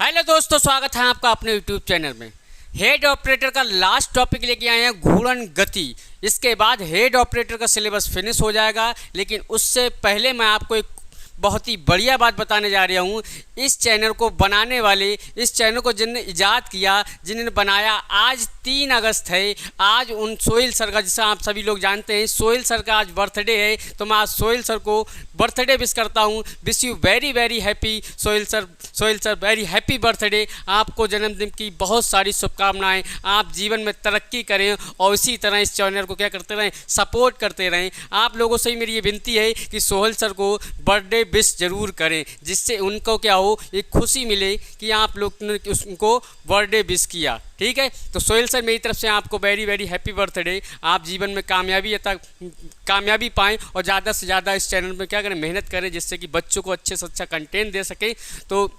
Hello दोस्तों, स्वागत है आपका अपने यूट्यूब चैनल में। हेड ऑपरेटर का लास्ट टॉपिक लेके आए हैं घूर्णन गति। इसके बाद हेड ऑपरेटर का सिलेबस फिनिश हो जाएगा, लेकिन उससे पहले मैं आपको एक बहुत ही बढ़िया बात बताने जा रहा हूँ। इस चैनल को बनाने वाले, इस चैनल को जिन्होंने इजाद किया, जिन्होंने बनाया, आज 3 अगस्त है। आज उन सोहेल सर का, जिसे आप सभी लोग जानते हैं, सोहेल सर का आज बर्थडे है। तो मैं आज सोहेल सर को बर्थडे विश करता हूँ। Wish you very very happy Sohail sir. Sohail sir, very happy birthday. आपको जन्मदिन की बहुत सारी शुभकामनाएं। आप जीवन में तरक्की करें और इसी तरह इस चैनल को क्या करते रहें, सपोर्ट करते रहें। आप लोगों से ही मेरी ये विनती है कि सोहेल सर को बर्थडे विश जरूर करें, जिससे उनको क्या हो, एक खुशी मिले कि आप लोग ने उनको बर्थडे विश किया। ठीक है, तो सोहेल सर मेरी तरफ से आपको वेरी वेरी हैप्पी बर्थडे। आप जीवन में कामयाबी पाएँ और ज़्यादा से ज़्यादा इस चैनल में क्या करें, मेहनत करें, जिससे कि बच्चों को अच्छे से अच्छा कंटेंट दे सकें। तो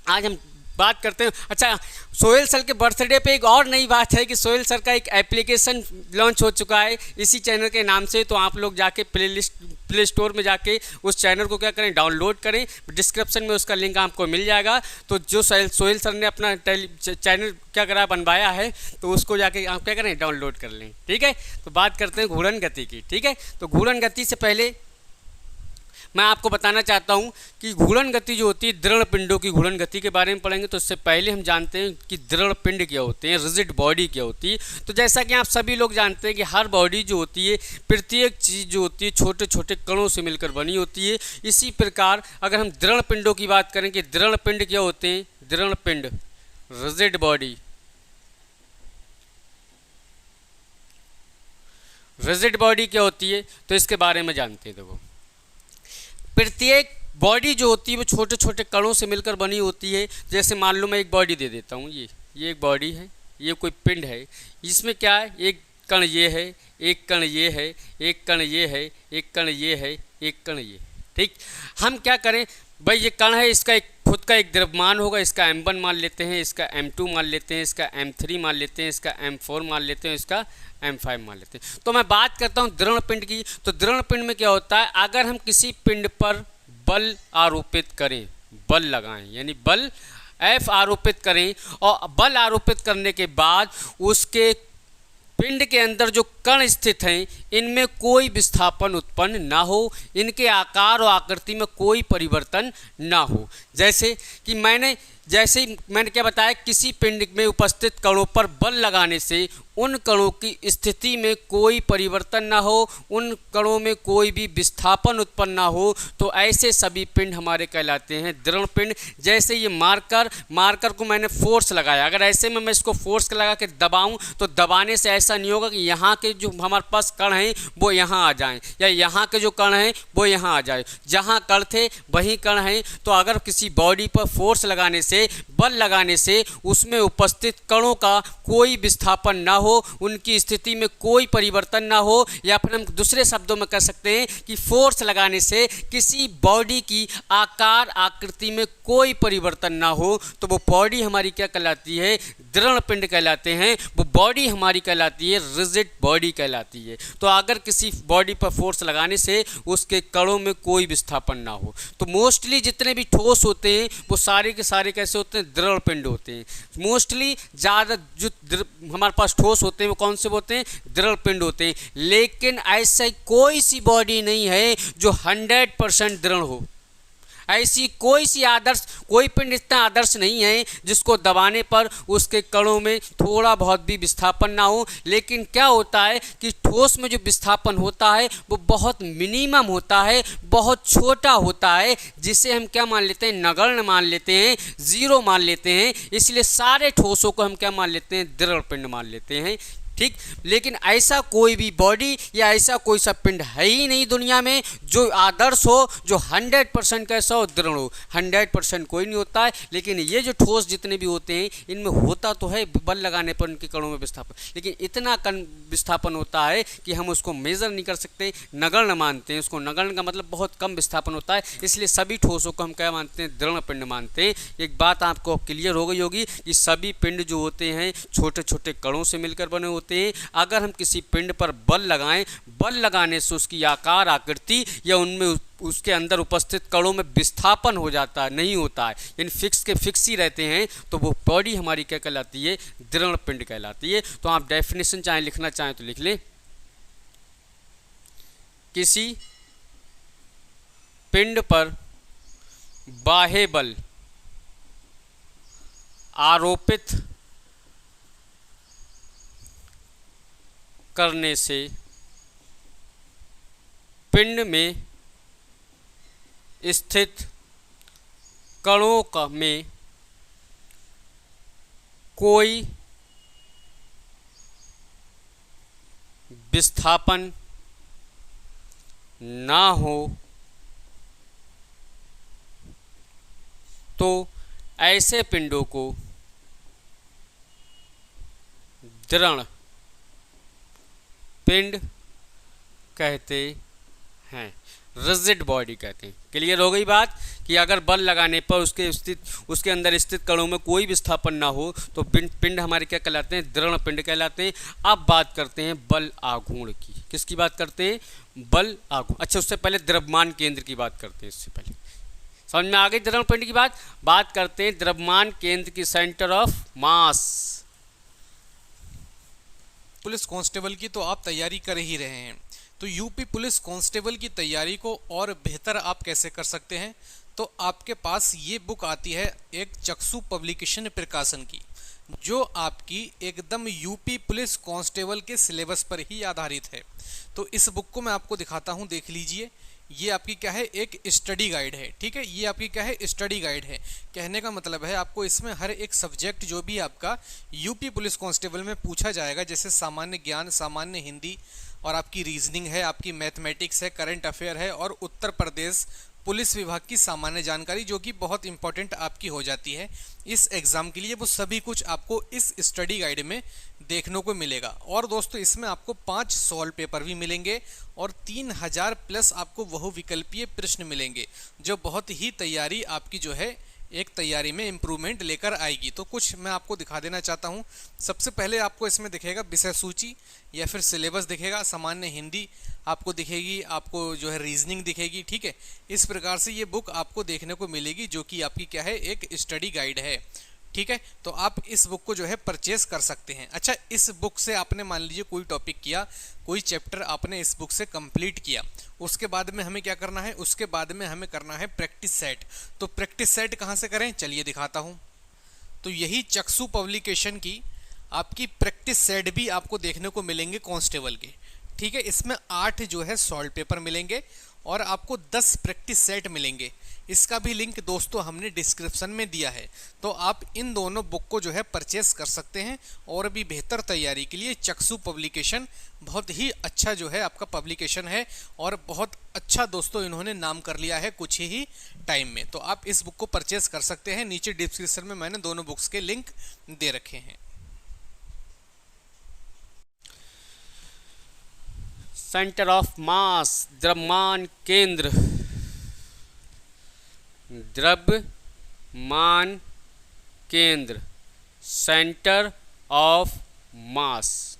आज हम बात करते हैं। अच्छा, सोहेल सर के बर्थडे पे एक और नई बात है कि सोहेल सर का एक एप्लीकेशन लॉन्च हो चुका है इसी चैनल के नाम से। तो आप लोग जाके प्ले स्टोर में जाके उस चैनल को क्या करें, डाउनलोड करें। डिस्क्रिप्शन में उसका लिंक आपको मिल जाएगा। तो जो सोहेल सर ने अपना चैनल क्या करा, बनवाया है, तो उसको जाके आप क्या करें, डाउनलोड कर लें। ठीक है, तो बात करते हैं घूर्णन गति की। ठीक है, तो घूर्णन गति से पहले मैं आपको बताना चाहता हूं कि घूर्णन गति जो होती है, दृढ़ पिंडों की घूर्णन गति के बारे में पढ़ेंगे। तो इससे पहले हम जानते हैं कि दृढ़ पिंड क्या होते हैं, रिजिड बॉडी क्या होती है। तो जैसा कि आप सभी लोग जानते हैं कि हर बॉडी जो होती है, प्रत्येक चीज़ जो होती है छोटे छोटे कणों से मिलकर बनी होती है। इसी प्रकार अगर हम दृढ़ पिंडों की बात करें कि दृढ़ पिंड क्या होते हैं, दृढ़ पिंड, रिजिड बॉडी, रिजिड बॉडी क्या होती है, तो इसके बारे में जानते हैं। देखो, प्रत्येक बॉडी जो होती है वो छोटे छोटे कणों से मिलकर बनी होती है। जैसे मान लो मैं एक बॉडी दे देता हूँ, ये एक बॉडी है, ये कोई पिंड है। इसमें क्या है, एक कण ये है, एक कण ये है, एक कण ये है, एक कण ये है, एक कण ये। ठीक, हम क्या करें भाई, ये कण है, इसका एक खुद का एक द्रव्यमान होगा। इसका m1 मान लेते हैं, इसका m2 मान लेते हैं, इसका m3 मान लेते हैं, इसका m4 मान लेते हैं, इसका m5 मान लेते हैं। तो मैं बात करता हूँ दृढ़ पिंड की। तो दृढ़ पिंड में क्या होता है, अगर हम किसी पिंड पर बल आरोपित करें, बल लगाएं, यानी बल F आरोपित करें, और बल आरोपित करने के बाद उसके पिंड के अंदर जो कण स्थित हैं, इनमें कोई विस्थापन उत्पन्न ना हो, इनके आकार और आकृति में कोई परिवर्तन ना हो। जैसे ही मैंने क्या बताया, किसी पिंड में उपस्थित कणों पर बल लगाने से उन कणों की स्थिति में कोई परिवर्तन ना हो, उन कणों में कोई भी विस्थापन उत्पन्न ना हो, तो ऐसे सभी पिंड हमारे कहलाते हैं दृढ़ पिंड। जैसे ये मार्कर को मैंने फोर्स लगाया, अगर ऐसे में मैं इसको फोर्स लगा के दबाऊं, तो दबाने से ऐसा नहीं होगा कि यहाँ के जो हमारे पास कण हैं वो यहाँ आ जाएं, या यहाँ के जो कण हैं वो यहाँ आ जाए। जहाँ कण थे वहीं कण हैं। तो अगर किसी बॉडी पर फोर्स लगाने से, बल लगाने से उसमें उपस्थित कणों का कोई विस्थापन ना हो, उनकी स्थिति में कोई परिवर्तन ना हो, या फिर हम दूसरे शब्दों में कह सकते हैं कि फोर्स लगाने से किसी बॉडी की आकार आकृति में कोई परिवर्तन ना हो, तो वो बॉडी हमारी क्या कहलाती है, दृढ़ पिंड कहलाते हैं। वो बॉडी हमारी कहलाती है रिजिड बॉडी कहलाती है। तो अगर किसी बॉडी पर फोर्स लगाने से उसके कणों में कोई विस्थापन ना हो, तो मोस्टली जितने भी ठोस होते हैं वो सारे के सारे कैसे होते हैं, दृढ़ पिंड होते हैं। मोस्टली ज़्यादा जो हमारे पास ठोस होते हैं वो कौन से होते हैं, दृढ़ पिंड होते हैं। लेकिन ऐसा कोई सी बॉडी नहीं है जो 100% दृढ़ हो। ऐसी कोई पिंड इतना आदर्श नहीं है जिसको दबाने पर उसके कणों में थोड़ा बहुत भी विस्थापन ना हो। लेकिन क्या होता है कि ठोस में जो विस्थापन होता है वो बहुत मिनिमम होता है, बहुत छोटा होता है, जिसे हम क्या मान लेते हैं, नगण्य मान लेते हैं, जीरो मान लेते हैं। इसलिए सारे ठोसों को हम क्या मान लेते हैं, दृढ़ पिंड मान लेते हैं। ठीक, लेकिन ऐसा कोई भी बॉडी या ऐसा कोई सा पिंड है ही नहीं दुनिया में जो आदर्श हो, जो 100% कैसा हो, दृढ़ हो। 100% कोई नहीं होता है। लेकिन ये जो ठोस जितने भी होते हैं, इनमें होता तो है बल लगाने पर उनके कणों में विस्थापन, लेकिन इतना कण विस्थापन होता है कि हम उसको मेज़र नहीं कर सकते, नगण्य मानते हैं उसको। नगण्य का मतलब बहुत कम विस्थापन होता है। इसलिए सभी ठोसों को हम क्या मानते हैं, दृढ़ पिंड मानते हैं। एक बात आपको क्लियर हो गई होगी कि सभी पिंड जो होते हैं छोटे छोटे कणों से मिलकर बने होते हैं। अगर हम किसी पिंड पर बल लगाएं, बल लगाने से उसकी आकार आकृति या उनमें उसके अंदर उपस्थित कणों में विस्थापन हो जाता है, नहीं होता है, यानी फिक्स के फिक्स ही रहते हैं, तो वो बॉडी हमारी क्या कहलाती है? दृढ़ पिंड कहलाती है। तो आप डेफिनेशन चाहे लिखना चाहें तो लिख लें। किसी पिंड पर बाह्य बल आरोपित करने से पिंड में स्थित कणों का में कोई विस्थापन ना हो तो ऐसे पिंडों को दृढ़ पिंड कहते हैं, रिजिड बॉडी कहते हैं। क्लियर हो गई बात कि अगर बल लगाने पर उसके अंदर स्थित कणों में कोई विस्थापन ना हो तो पिंड हमारे क्या कहलाते हैं? दृढ़ पिंड कहलाते हैं। अब बात करते हैं बल आघूर्ण की। किसकी बात करते हैं? बल आघूर्ण। अच्छा, उससे पहले द्रव्यमान केंद्र की बात करते हैं। इससे पहले समझ में आ गई दृढ़ पिंड की बात करते हैं द्रव्यमान केंद्र की, centre of mass. Police constable की तो आप तैयारी कर ही रहे हैं, तो यूपी पुलिस कांस्टेबल की तैयारी को और बेहतर आप कैसे कर सकते हैं? तो आपके पास ये बुक आती है एक चक्षु पब्लिकेशन प्रकाशन की, जो आपकी एकदम यूपी पुलिस कांस्टेबल के सिलेबस पर ही आधारित है। तो इस बुक को मैं आपको दिखाता हूँ, देख लीजिए। ये आपकी क्या है? एक स्टडी गाइड है। ठीक है, ये आपकी क्या है? स्टडी गाइड है। कहने का मतलब है आपको इसमें हर एक सब्जेक्ट जो भी आपका यूपी पुलिस कांस्टेबल में पूछा जाएगा, जैसे सामान्य ज्ञान, सामान्य हिंदी, और आपकी रीजनिंग है, आपकी मैथमेटिक्स है, करंट अफेयर है, और उत्तर प्रदेश पुलिस विभाग की सामान्य जानकारी, जो कि बहुत इंपॉर्टेंट आपकी हो जाती है इस एग्ज़ाम के लिए। वो सभी कुछ आपको इस स्टडी गाइड में देखने को मिलेगा। और दोस्तों, इसमें आपको 5 सॉल्व पेपर भी मिलेंगे और 3000 प्लस आपको बहुविकल्पीय प्रश्न मिलेंगे, जो बहुत ही तैयारी आपकी जो है एक तैयारी में इम्प्रूवमेंट लेकर आएगी। तो कुछ मैं आपको दिखा देना चाहता हूँ। सबसे पहले आपको इसमें दिखेगा विषय सूची या फिर सिलेबस दिखेगा, सामान्य हिंदी आपको दिखेगी, आपको जो है रीजनिंग दिखेगी। ठीक है, इस प्रकार से ये बुक आपको देखने को मिलेगी, जो कि आपकी क्या है? एक स्टडी गाइड है। ठीक है, तो आप इस बुक को जो है परचेज कर सकते हैं। अच्छा, इस बुक से आपने मान लीजिए कोई टॉपिक किया, कोई चैप्टर आपने इस बुक से कंप्लीट किया, उसके बाद में हमें क्या करना है? उसके बाद में हमें करना है प्रैक्टिस सेट। तो प्रैक्टिस सेट कहाँ से करें? चलिए दिखाता हूँ। तो यही चक्षु पब्लिकेशन की आपकी प्रैक्टिस सेट भी आपको देखने को मिलेंगे कांस्टेबल के। ठीक है, इसमें 8 जो है सॉल्व पेपर मिलेंगे और आपको 10 प्रैक्टिस सेट मिलेंगे। इसका भी लिंक दोस्तों हमने डिस्क्रिप्शन में दिया है, तो आप इन दोनों बुक को जो है परचेस कर सकते हैं। और भी बेहतर तैयारी के लिए चक्षु पब्लिकेशन बहुत ही अच्छा जो है आपका पब्लिकेशन है, और बहुत अच्छा दोस्तों इन्होंने नाम कर लिया है कुछ ही टाइम में। तो आप इस बुक को परचेस कर सकते हैं। नीचे डिस्क्रिप्शन में मैंने दोनों बुक्स के लिंक दे रखे हैं। सेंटर ऑफ मास, द्रव्यमान केंद्र, द्रव्यमान केंद्र, सेंटर ऑफ मास।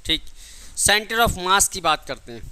ठीक, सेंटर ऑफ मास की बात करते हैं।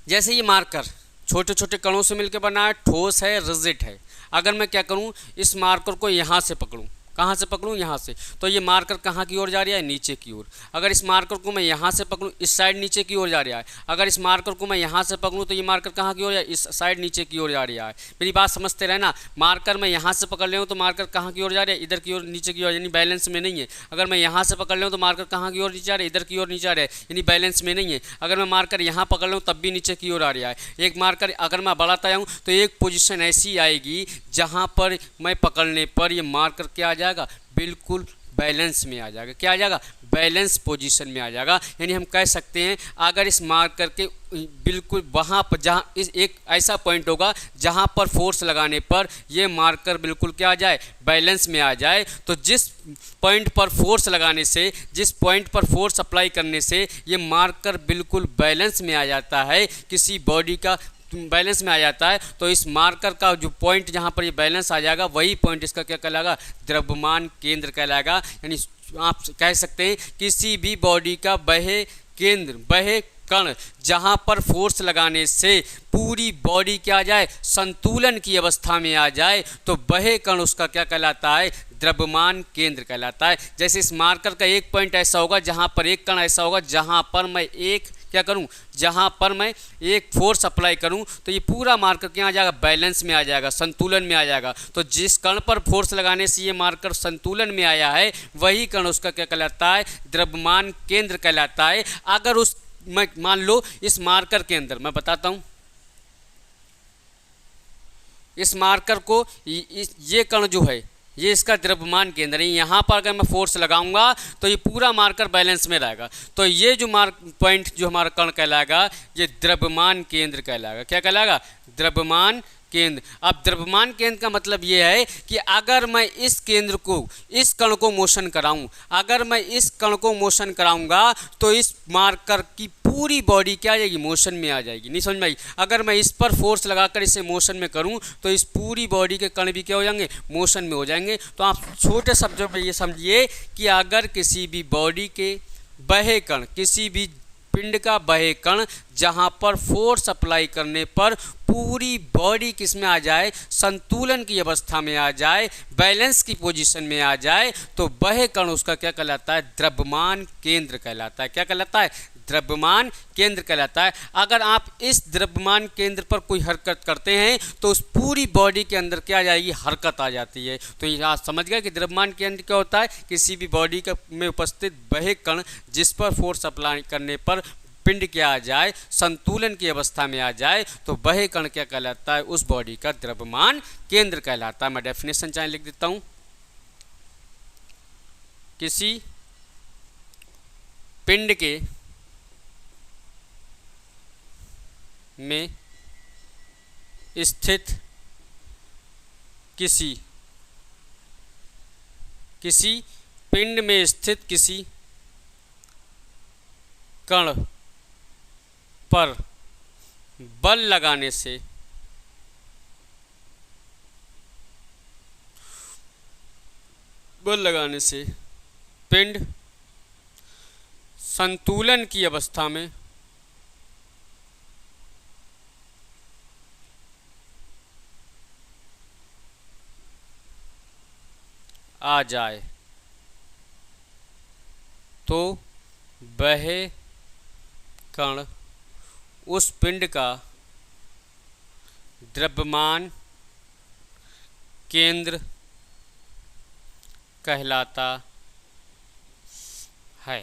जैसे ये मार्कर छोटे छोटे कणों से मिलकर बना है, ठोस है, रिजिड है। अगर मैं क्या करूं, इस मार्कर को यहाँ से पकड़ूं, कहाँ से पकड़ूं? यहाँ से, तो ये मार्कर कहाँ की ओर जा रहा है? नीचे की ओर। अगर इस मार्कर को मैं यहाँ से पकड़ूं, इस साइड नीचे की ओर जा रहा है। अगर इस मार्कर को मैं यहाँ से पकड़ूं तो ये मार्कर कहाँ की ओर है? इस साइड नीचे की ओर जा रहा है। मेरी बात समझते रहना। मार्कर मैं यहाँ से पकड़ ले हूँ तो मार्कर कहाँ की ओर जा रहा है? इधर की ओर, नीचे की ओर, यानी बैलेंस में नहीं है। अगर मैं यहाँ से पकड़ ले हूँ तो मार्कर कहाँ की ओर नीचे आ रहा है? इधर की ओर नीचे आ रहा है, यानी बैलेंस में नहीं है। अगर मैं मार्कर यहाँ पकड़ लूँ तब भी नीचे की ओर आ रहा है। एक मार्कर अगर मैं बढ़ाता जाऊँ तो एक पोजीशन ऐसी आएगी जहाँ पर मैं पकड़ने पर ये मार्कर क्या आ जाएगा? बिल्कुल बैलेंस में आ जाएगा। क्या आ जाएगा? बैलेंस पोजीशन में आ जाएगा। यानी हम कह सकते हैं अगर इस मार्कर के बिल्कुल वहाँ पर जहाँ इस एक ऐसा पॉइंट होगा जहाँ पर फोर्स लगाने पर ये मार्कर बिल्कुल क्या आ जाए? बैलेंस में आ जाए। तो जिस पॉइंट पर फोर्स लगाने से, जिस पॉइंट पर फोर्स अप्लाई करने से ये मार्कर बिल्कुल बैलेंस में आ जाता है, किसी बॉडी का बैलेंस में आ जाता है, तो इस मार्कर का जो पॉइंट जहाँ पर ये बैलेंस आ जाएगा वही पॉइंट इसका क्या कहलाएगा? द्रव्यमान केंद्र कहलाएगा। यानी आप कह सकते हैं किसी भी बॉडी का बाह्य केंद्र, बाह्य कण जहाँ पर फोर्स लगाने से पूरी बॉडी क्या आ जाए, संतुलन की अवस्था में आ जाए, तो वह कण उसका क्या कहलाता है, द्रव्यमान केंद्र कहलाता है। जैसे इस मार्कर का एक पॉइंट ऐसा होगा जहाँ पर एक कण ऐसा होगा जहाँ पर मैं एक क्या करूं, जहां पर मैं एक फोर्स अप्लाई करूं तो ये पूरा मार्कर क्या आ जाएगा, बैलेंस में आ जाएगा, संतुलन में आ जाएगा। तो जिस कण पर फोर्स लगाने से ये मार्कर संतुलन में आया है वही कण उसका क्या कहलाता है, द्रव्यमान केंद्र कहलाता है। अगर उस मैं मान लो इस मार्कर के अंदर मैं बताता हूं, इस मार्कर को ये कण जो है ये इसका द्रव्यमान केंद्र है। यहाँ पर अगर मैं फोर्स लगाऊंगा तो ये पूरा मार्कर बैलेंस में रहेगा। तो ये जो पॉइंट जो हमारा कण कहलाएगा ये द्रव्यमान केंद्र कहलाएगा। क्या कहलाएगा, द्रव्यमान केंद्र। अब द्रव्यमान केंद्र का मतलब ये है कि अगर मैं इस केंद्र को, इस कण को मोशन कराऊं, अगर मैं इस कण को मोशन कराऊंगा तो इस मार्कर की पूरी बॉडी क्या आ जाएगी, मोशन में आ जाएगी। नहीं समझ में आई। अगर मैं इस पर फोर्स लगाकर इसे मोशन में करूं तो इस पूरी बॉडी के कण भी क्या हो जाएंगे, मोशन में हो जाएंगे। तो आप छोटे शब्दों में ये समझिए कि अगर किसी भी बॉडी के बहे कण, किसी भी पिंड का बहे कण जहां पर फोर्स अप्लाई करने पर पूरी बॉडी किस में आ जाए, संतुलन की अवस्था में आ जाए, बैलेंस की पोजीशन में आ जाए, तो वह कण उसका क्या कहलाता है, द्रव्यमान केंद्र कहलाता है। क्या कहलाता है, द्रव्यमान केंद्र कहलाता है। अगर आप इस द्रव्यमान केंद्र पर कोई हरकत करते हैं तो उस पूरी बॉडी के अंदर क्या आ जाएगी, हरकत आ जाती है। तो ये आप समझ गए कि द्रव्यमान केंद्र क्या होता है, किसी भी बॉडी में उपस्थित वह कण जिस पर फोर्स अप्लाई करने पर पिंड क्या आ जाए, संतुलन की अवस्था में आ जाए, तो वह कण क्या कहलाता है, उस बॉडी का द्रव्यमान केंद्र कहलाता है। मैं डेफिनेशन चाहे लिख देता हूं, किसी पिंड के में स्थित किसी पिंड में स्थित किसी कण पर बल लगाने से पिंड संतुलन की अवस्था में आ जाए तो वह कण उस पिंड का द्रव्यमान केंद्र कहलाता है।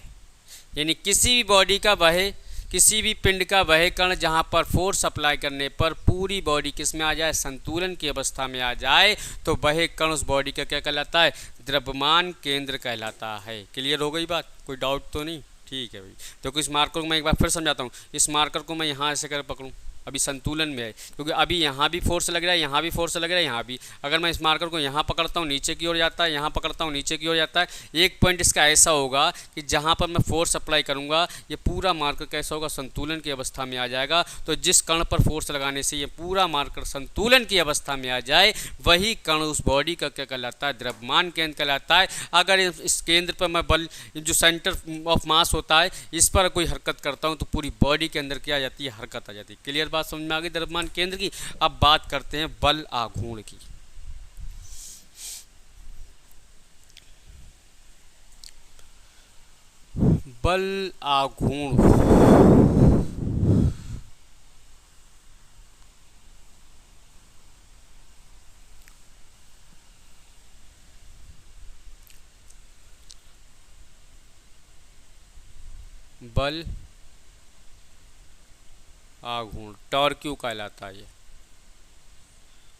यानी किसी भी बॉडी का वह, किसी भी पिंड का वह कण जहाँ पर फोर्स अप्लाई करने पर पूरी बॉडी किस में आ जाए, संतुलन की अवस्था में आ जाए, तो वह कण उस बॉडी का क्या कहलाता है, द्रव्यमान केंद्र कहलाता है। क्लियर हो गई बात, कोई डाउट तो नहीं? ठीक है भाई। तो इस मार्कर को मैं एक बार फिर समझाता हूँ। इस मार्कर को मैं यहाँ ऐसे कर पकड़ूँ, अभी संतुलन में है, क्योंकि अभी यहाँ भी फोर्स लग रहा है, यहाँ भी फोर्स लग रहा है, यहाँ भी। अगर मैं इस मार्कर को यहाँ पकड़ता हूँ नीचे की ओर जाता है, यहाँ पकड़ता हूँ नीचे की ओर जाता है। एक पॉइंट इसका ऐसा होगा कि जहाँ पर मैं फोर्स अप्लाई करूँगा ये पूरा मार्कर कैसा होगा, संतुलन की अवस्था में आ जाएगा। तो जिस कण पर फोर्स लगाने से ये पूरा मार्कर संतुलन की अवस्था में आ जाए वही कण उस बॉडी का क्या कहलाता है, द्रव्यमान केंद्र कहलाता है। अगर इस केंद्र पर मैं बल, जो सेंटर ऑफ मास होता है, इस पर कोई हरकत करता हूँ तो पूरी बॉडी के अंदर क्या आ जाती है, हरकत आ जाती है। क्लियर बात समझ में आ गई द्रव्यमान केंद्र की? अब बात करते हैं बल आघूर्ण की। बल आघूर्ण बल आघूर्ण टॉर्क क्यों कहलाता है? ये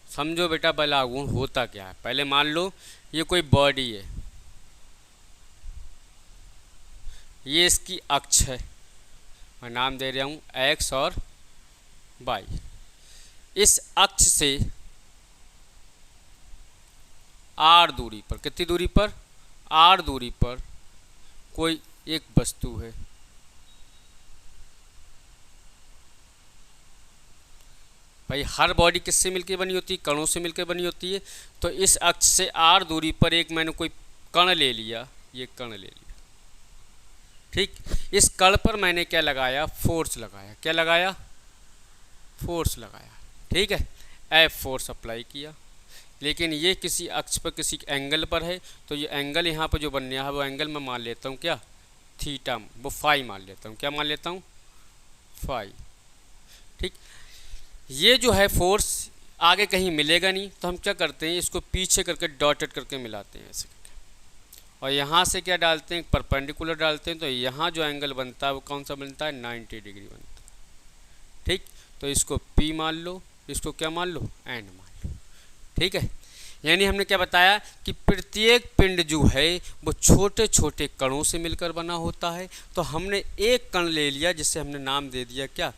समझो बेटा, बल आघूर्ण होता क्या है। पहले मान लो ये कोई बॉडी है, ये इसकी अक्ष है, मैं नाम दे रहा हूँ एक्स और वाई। इस अक्ष से आर दूरी पर, कितनी दूरी पर, आर दूरी पर कोई एक वस्तु है। भाई हर बॉडी किससे मिलकर बनी होती है, कणों से मिलकर बनी होती है। तो इस अक्ष से आर दूरी पर एक मैंने कोई कण ले लिया, ये कण ले लिया, ठीक। इस कण पर मैंने क्या लगाया, फोर्स लगाया। क्या लगाया, फोर्स लगाया, ठीक है। एफ फोर्स अप्लाई किया, लेकिन ये किसी अक्ष पर किसी एंगल पर है, तो ये एंगल यहाँ पर जो बन रहा है वो एंगल मैं मान लेता हूँ क्या, थीटा, वो फाई मान लेता हूँ। क्या मान लेता हूँ, फाई, ठीक। ये जो है फोर्स आगे कहीं मिलेगा नहीं, तो हम क्या करते हैं, इसको पीछे करके डॉटेड करके मिलाते हैं ऐसे करके, और यहाँ से क्या डालते हैं, परपेंडिकुलर डालते हैं। तो यहाँ जो एंगल बनता है वो कौन सा बनता है, 90 डिग्री बनता है, ठीक। तो इसको P मान लो, इसको क्या मान लो, N मान लो, ठीक है। यानी हमने क्या बताया कि प्रत्येक पिंड जो है वो छोटे छोटे कणों से मिलकर बना होता है। तो हमने एक कण ले लिया जिससे हमने नाम दे दिया क्या,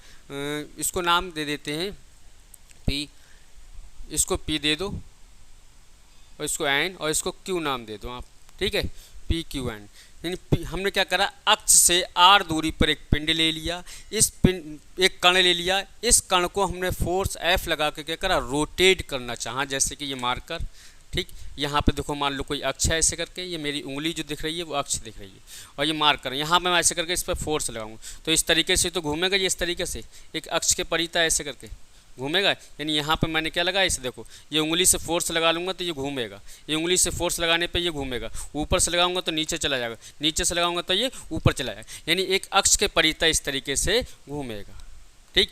इसको नाम दे देते हैं P, इसको P दे दो, और इसको N, और इसको Q नाम दे दो आप, ठीक है, PQN। यानी हमने क्या करा, अक्ष से r दूरी पर एक पिंड ले लिया, इस पिंड एक कण ले लिया, इस कण को हमने फोर्स F लगा के क्या करा, रोटेट करना चाहा, जैसे कि ये मार्कर, ठीक। यहाँ पे देखो मान लो कोई अक्ष है ऐसे करके, ये मेरी उंगली जो दिख रही है वो अक्ष दिख रही है, और ये मार्कर, यहाँ पे मैं ऐसे करके इस पर फोर्स लगाऊंगा तो इस तरीके से तो घूमेगा ये, इस तरीके से एक अक्ष के परिता ऐसे करके घूमेगा। यानी यहाँ पे मैंने क्या लगाया, इसे देखो, ये उंगली से फोर्स लगा लूँगा तो ये घूमेगा, ये उंगली से फोर्स लगाने पे ये घूमेगा, ऊपर से लगाऊंगा तो नीचे चला जाएगा, नीचे से लगाऊंगा तो ये ऊपर चला जाएगा। यानी एक अक्ष के परिता इस तरीके से घूमेगा, ठीक,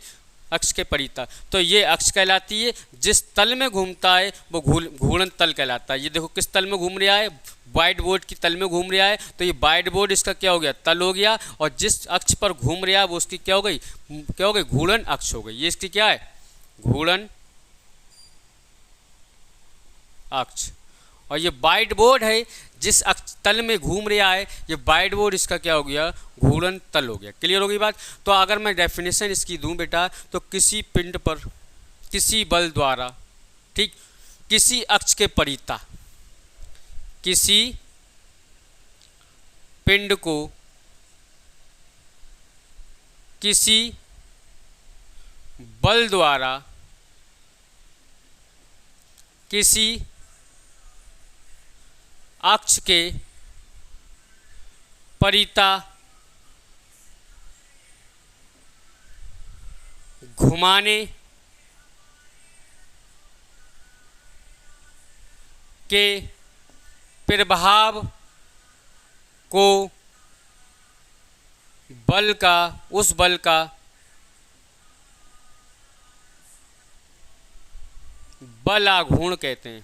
अक्ष के परिता। तो ये अक्ष कहलाती है, जिस तल में घूमता है वो घूर्णन तल कहलाता है। ये देखो किस तल में घूम रहा है, वाइट बोर्ड की तल में घूम रहा है, तो ये वाइट बोर्ड इसका क्या हो गया, तल हो गया, और जिस अक्ष पर घूम रहा है वो उसकी क्या हो गई, क्या हो गई, घूर्णन अक्ष हो गई। ये इसकी क्या है, घूर्णन अक्ष। और ये वाइट बोर्ड है, जिस अक्ष तल में घूम रहा है, ये वाइट बोर्ड इसका क्या हो गया, घूर्णन तल हो गया। क्लियर हो गई बात। तो अगर मैं डेफिनेशन इसकी दूं बेटा, तो किसी पिंड पर किसी बल द्वारा, ठीक, किसी अक्ष के परिता किसी पिंड को किसी बल द्वारा किसी अक्ष के परिता घुमाने के प्रभाव को बल का, उस बल का बल आघूर्ण कहते हैं।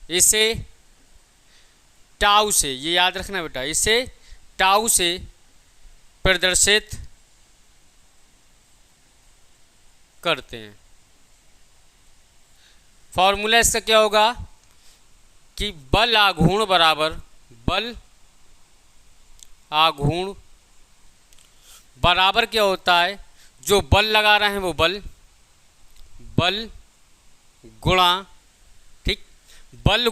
इसे टाउ से, ये याद रखना बेटा, इसे टाउ से प्रदर्शित करते हैं। फॉर्मूला इसका क्या होगा कि बल आघूर्ण बराबर, बल आघूर्ण बराबर क्या होता है, जो बल लगा रहे हैं वो बल, बल गुणा, ठीक, बल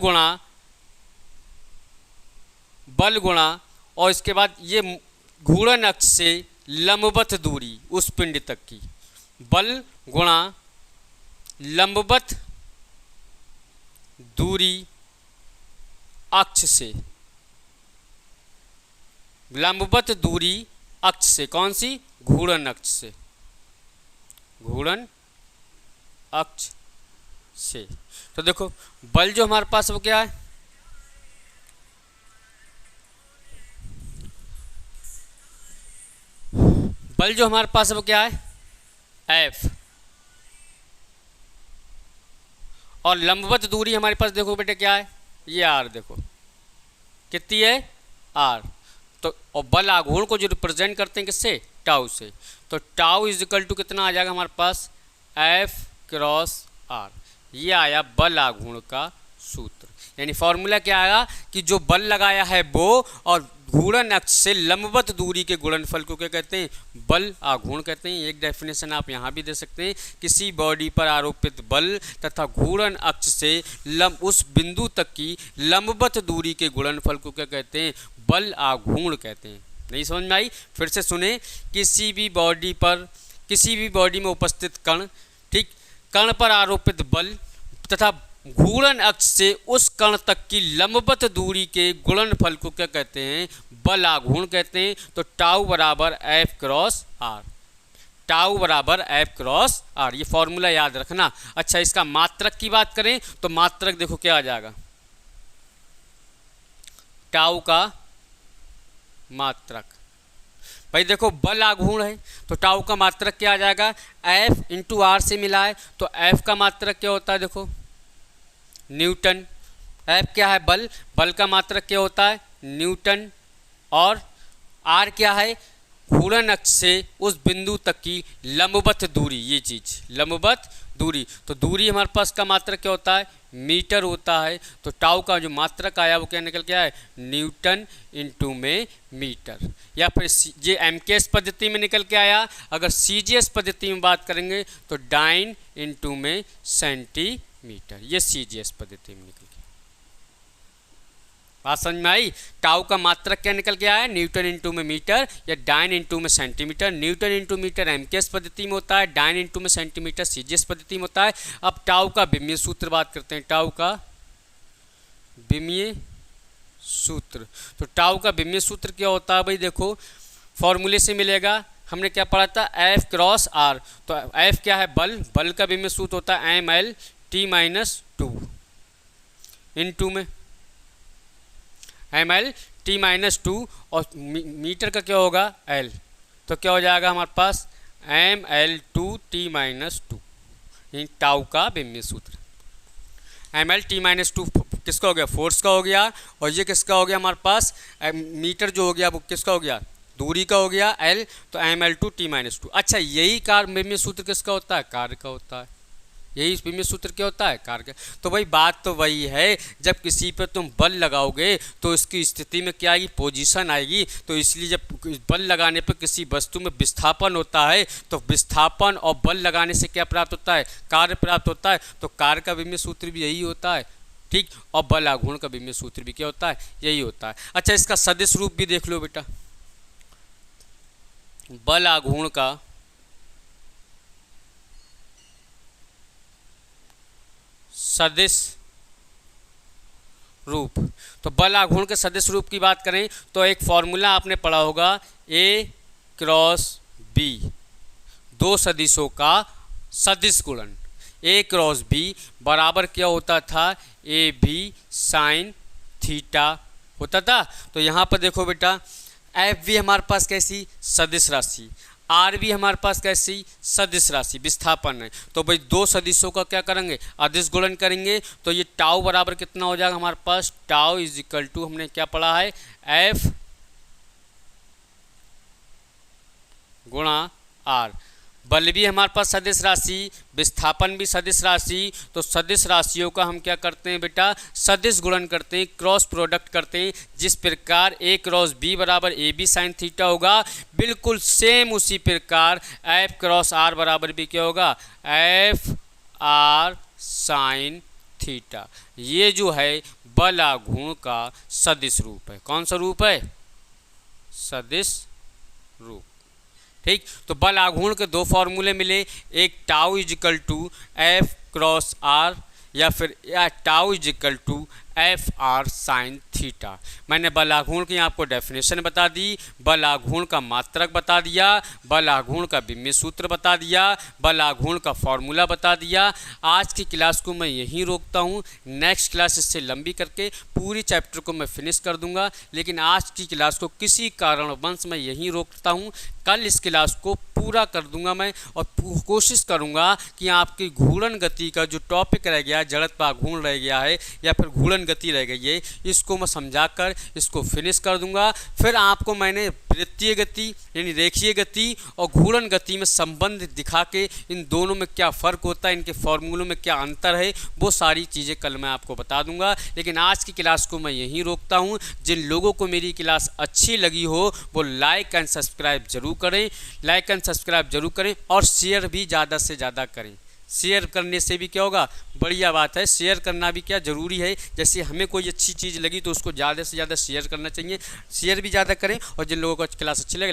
गुणा और इसके बाद ये घूर्णन अक्ष से लंबवत दूरी उस पिंड तक की, बल गुणा लंबवत दूरी अक्ष से, लंबवत दूरी अक्ष से, कौन सी, घूर्णन अक्ष से, घूर्णन अक्ष से। तो देखो बल जो हमारे पास वो क्या है, बल जो हमारे पास वो क्या है, F, और लंबवत दूरी हमारे पास देखो बेटे क्या है, ये R, देखो कितनी है, R। तो और बल आघूर्ण को जो रिप्रेजेंट करते हैं किससे, टाउ से, तो टाउ इज इक्वल टू कितना आ जाएगा हमारे पास, F क्रॉस R। ये आया बल आघूर्ण का सूत्र। यानी फॉर्मूला क्या आएगा कि जो बल लगाया है वो और घूर्णन अक्ष से लंबवत दूरी के गुणनफल को क्या कहते हैं, बल आघूर्ण कहते हैं। एक डेफिनेशन आप यहाँ भी दे सकते हैं, किसी बॉडी पर आरोपित बल तथा घूर्णन अक्ष से उस बिंदु तक की लंबवत दूरी के गुणनफल को क्या कहते हैं, बल आघूर्ण कहते हैं। नहीं समझ में आई, फिर से सुने, किसी भी बॉडी पर, किसी भी बॉडी में उपस्थित कण, ठीक, कण पर आरोपित बल तथा घूर्णन अक्ष से उस कण तक की लंबवत दूरी के गुणनफल को क्या कहते हैं? बल आघूर्ण कहते हैं। तो टाउ बराबर एफ क्रॉस आर, टाउ बराबर एफ क्रॉस आर, ये फॉर्मूला याद रखना। अच्छा, इसका मात्रक की बात करें तो मात्रक देखो क्या आ जाएगा, टाउ का मात्रक। भाई देखो बल आघूर्ण है तो टाउ का मात्रक क्या आ जाएगा? एफ इंटू आर से मिला है तो एफ का मात्रक क्या होता है? देखो न्यूटन। एफ क्या है? बल, बल का मात्रक क्या होता है? न्यूटन। और आर क्या है? घूर्णन अक्ष से उस बिंदु तक की लंबवत दूरी, ये चीज लंबवत दूरी। तो दूरी हमारे पास का मात्रक क्या होता है? मीटर होता है। तो टाउ का जो मात्रक आया वो क्या निकल के आया? न्यूटन इंटू में मीटर। या फिर ये एमकेएस पद्धति में निकल के आया। अगर सीजीएस पद्धति में बात करेंगे तो डाइन इंटू में सेंटीमीटर, ये सीजीएस पद्धति में निकल के। बात समझ में आई? टाउ का मात्रक क्या निकल के आया? न्यूटन इंटू में मीटर या डाइन इंटू में centimetre. Newton into metre MKS पद्धति में होता है, डाइन इंटू में सेंटीमीटर सीजीएस पद्धति में होता है। अब टाउ का विमीय सूत्र बात करते हैं, टाउ का विमीय सूत्र। तो टाउ का विमीय सूत्र क्या होता है? भाई देखो फॉर्मूले से मिलेगा, हमने क्या पढ़ा था? F cross R. तो एफ क्या है? बल, बल का विमीय सूत्र होता है M L T minus two into में M L T minus two, और मीटर का क्या होगा? एल। तो क्या हो जाएगा हमारे पास? M L two T minus two, tau का विमीय सूत्र। M L T minus two किसका हो गया? फोर्स का हो गया। और ये किसका हो गया हमारे पास? मीटर जो हो गया वो किसका हो गया? दूरी का हो गया एल। तो M L two T minus two. अच्छा, यही कार्य विमीय सूत्र किसका होता है? कार्य का होता है। यही विमीय सूत्र क्या होता है? कार्य का। तो भाई बात तो वही है, जब किसी पर तुम बल लगाओगे तो इसकी स्थिति में क्या आएगी? पोजीशन आएगी। तो इसलिए जब बल लगाने पर किसी वस्तु में विस्थापन होता है तो विस्थापन और बल लगाने से क्या प्राप्त होता है? कार्य प्राप्त होता है। तो कार्य का विमीय सूत्र भी यही होता है, ठीक। और बल आघूर्ण का विमीय सूत्र भी क्या होता है? यही होता है। अच्छा, इसका सदिश रूप भी देख लो बेटा। बल आघूर्ण का सदिश रूप। तो बल आघूर्ण के सदिश रूप की बात करें तो एक फॉर्मूला आपने पढ़ा होगा, ए क्रॉस बी, दो सदिशों का सदिश गुणन। ए क्रॉस बी बराबर क्या होता था? ए बी साइन थीटा होता था। तो यहाँ पर देखो बेटा, एफ भी हमारे पास कैसी? सदिश राशि। आर भी हमारे पास कैसी? सदिश राशि, विस्थापन है। तो भाई दो सदिशों का क्या करेंगे? अदिश गुणन करेंगे। तो ये टाउ बराबर कितना हो जाएगा हमारे पास? टाउ इज इक्वल टू, हमने क्या पढ़ा है? एफ गुणा आर। बल भी हमारे पास सदिश राशि, विस्थापन भी सदिश राशि। तो सदिश राशियों का हम क्या करते हैं बेटा? सदिश गुणन करते हैं, क्रॉस प्रोडक्ट करते हैं। जिस प्रकार ए क्रॉस बी बराबर ए बी साइन थीटा होगा, बिल्कुल सेम उसी प्रकार एफ क्रॉस आर बराबर भी क्या होगा? F R sine theta. ये जो है बल आघूर्ण का सदिश रूप है। कौन सा रूप है? सदिश रूप, ठीक। तो बल आघूर्ण के दो फॉर्मूले मिले, एक tau is equal to F cross R या फिर tau is equal to F R sine theta. मैंने बल आघूर्ण की आपको डेफिनेशन बता दी, बल आघूर्ण का मात्रक बता दिया, बल आघूर्ण का विमीय सूत्र बता दिया, बल आघूर्ण का फॉर्मूला बता दिया। आज की क्लास को मैं यहीं रोकता हूँ। नेक्स्ट क्लास इससे लंबी करके पूरी चैप्टर को मैं फिनिश कर दूंगा, लेकिन आज की क्लास को किसी कारणवश मैं यहीं रोकता हूँ। कल इस क्लास को पूरा कर दूंगा मैं, और कोशिश करूंगा कि आपकी घूर्णन गति का जो टॉपिक रह गया है, जड़त्व आघूर्ण रह गया है या फिर घूर्णन गति रह गई है, इसको मैं समझाकर इसको फिनिश कर दूंगा। फिर आपको मैंने वृत्तीय गति यानी रेखीय गति और घूर्णन गति में संबंध दिखा के इन दोनों में क्या फ़र्क होता है, इनके फॉर्मूलों में क्या अंतर है, वो सारी चीज़ें कल मैं आपको बता दूंगा। लेकिन आज की क्लास को मैं यहीं रोकता हूँ। जिन लोगों को मेरी क्लास अच्छी लगी हो वो लाइक एंड सब्सक्राइब जरूर करें, लाइक एंड सब्सक्राइब जरूर करें, और शेयर भी ज़्यादा से ज़्यादा करें। शेयर करने से भी क्या होगा? बढ़िया बात है, शेयर करना भी क्या ज़रूरी है। जैसे हमें कोई अच्छी चीज़ लगी तो उसको ज़्यादा से ज़्यादा शेयर करना चाहिए। शेयर भी ज़्यादा करें, और जिन लोगों को क्लास अच्छी लगे